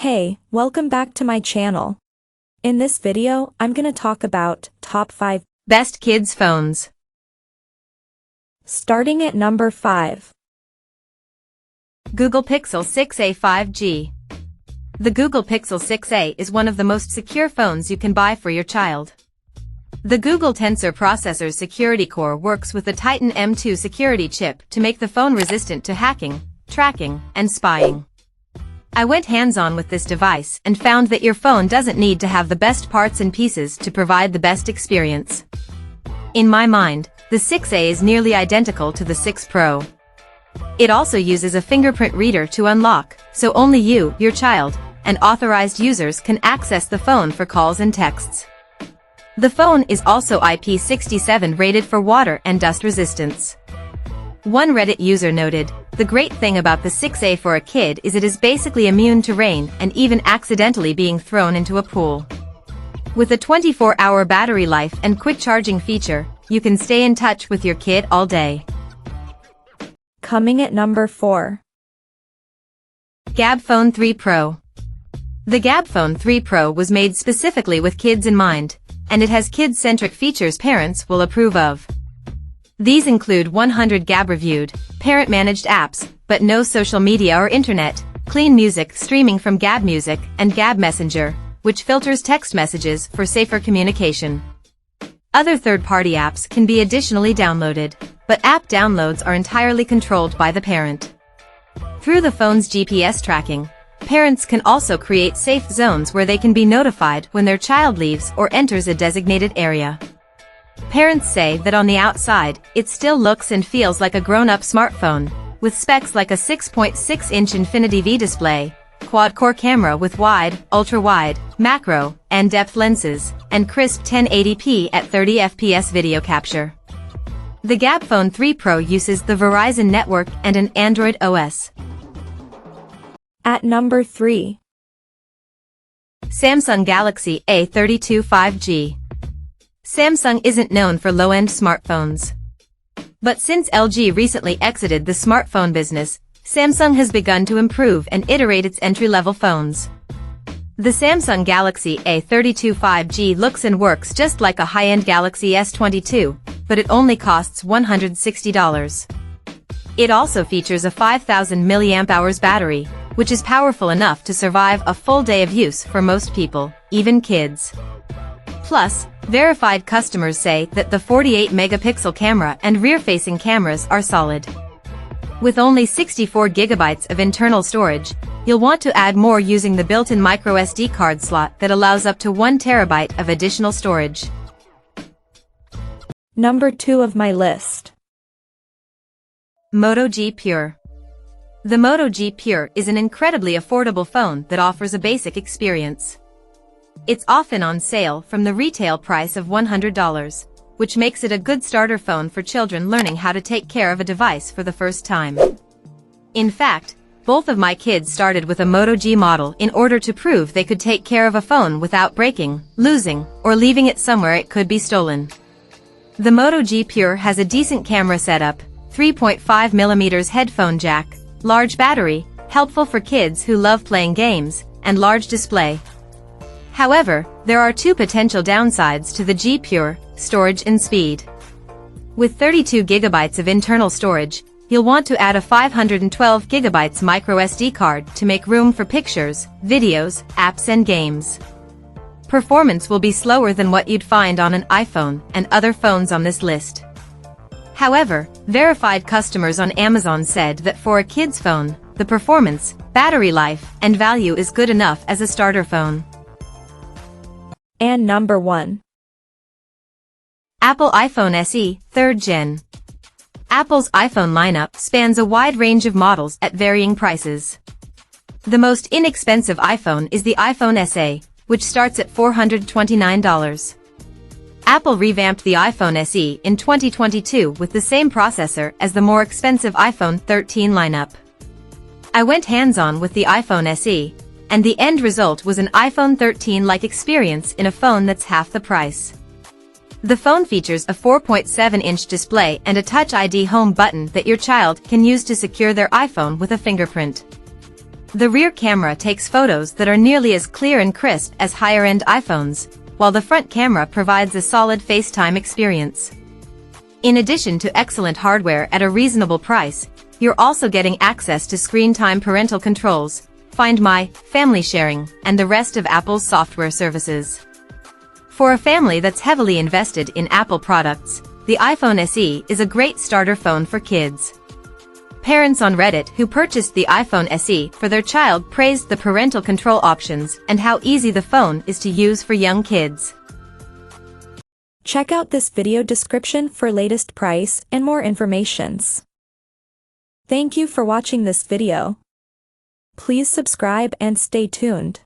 Hey, welcome back to my channel. In this video, I'm gonna talk about top 5 best kids phones. Starting at number 5. Google Pixel 6a 5G. The Google Pixel 6a is one of the most secure phones you can buy for your child. The Google Tensor processor's security core works with the Titan M2 security chip to make the phone resistant to hacking, tracking, and spying. I went hands-on with this device and found that your phone doesn't need to have the best parts and pieces to provide the best experience. In my mind, the 6a is nearly identical to the 6 Pro. It also uses a fingerprint reader to unlock, so only you, your child, and authorized users can access the phone for calls and texts. The phone is also IP67 rated for water and dust resistance. One Reddit user noted, "The great thing about the 6a for a kid is it is basically immune to rain and even accidentally being thrown into a pool." With a 24-hour battery life and quick charging feature, you can stay in touch with your kid all day. Coming at number 4. Gabb Phone 3 Pro. The Gabb Phone 3 Pro was made specifically with kids in mind, and it has kid-centric features parents will approve of. These include 100 Gabb-reviewed, parent-managed apps, but no social media or internet, clean music streaming from Gabb Music, and Gabb Messenger, which filters text messages for safer communication. Other third-party apps can be additionally downloaded, but app downloads are entirely controlled by the parent. Through the phone's GPS tracking, parents can also create safe zones where they can be notified when their child leaves or enters a designated area. Parents say that on the outside, it still looks and feels like a grown-up smartphone, with specs like a 6.6-inch Infinity V display, quad-core camera with wide, ultra-wide, macro, and depth lenses, and crisp 1080p at 30 fps video capture. The Gabb Phone 3 Pro uses the Verizon network and an Android OS. At number 3. Samsung Galaxy A32 5G. Samsung isn't known for low-end smartphones. But since LG recently exited the smartphone business, Samsung has begun to improve and iterate its entry-level phones. The Samsung Galaxy A32 5G looks and works just like a high-end Galaxy S22, but it only costs $160. It also features a 5,000 mAh battery, which is powerful enough to survive a full day of use for most people, even kids. Plus, verified customers say that the 48-megapixel camera and rear-facing cameras are solid. With only 64 GB of internal storage, you'll want to add more using the built-in microSD card slot that allows up to 1 TB of additional storage. Number 2 of my list. Moto G Pure. The Moto G Pure is an incredibly affordable phone that offers a basic experience. It's often on sale from the retail price of $100, which makes it a good starter phone for children learning how to take care of a device for the first time. In fact, both of my kids started with a Moto G model in order to prove they could take care of a phone without breaking, losing, or leaving it somewhere it could be stolen. The Moto G Pure has a decent camera setup, 3.5mm headphone jack, large battery, helpful for kids who love playing games, and large display. However, there are 2 potential downsides to the G Pure: storage and speed. With 32 GB of internal storage, you'll want to add a 512 GB microSD card to make room for pictures, videos, apps and games. Performance will be slower than what you'd find on an iPhone and other phones on this list. However, verified customers on Amazon said that for a kid's phone, the performance, battery life, and value is good enough as a starter phone. And number 1. Apple iPhone SE, 3rd Gen. Apple's iPhone lineup spans a wide range of models at varying prices. The most inexpensive iPhone is the iPhone SE, which starts at $429. Apple revamped the iPhone SE in 2022 with the same processor as the more expensive iPhone 13 lineup. I went hands-on with the iPhone SE, and the end result was an iPhone 13-like experience in a phone that's half the price. The phone features a 4.7-inch display and a Touch ID home button that your child can use to secure their iPhone with a fingerprint. The rear camera takes photos that are nearly as clear and crisp as higher-end iPhones, while the front camera provides a solid FaceTime experience. In addition to excellent hardware at a reasonable price, you're also getting access to screen time parental controls, Find My, family sharing, and the rest of Apple's software services. For a family that's heavily invested in Apple products, the iPhone SE is a great starter phone for kids. Parents on Reddit who purchased the iPhone SE for their child praised the parental control options and how easy the phone is to use for young kids. Check out this video description for latest price and more informations. Thank you for watching this video. Please subscribe and stay tuned.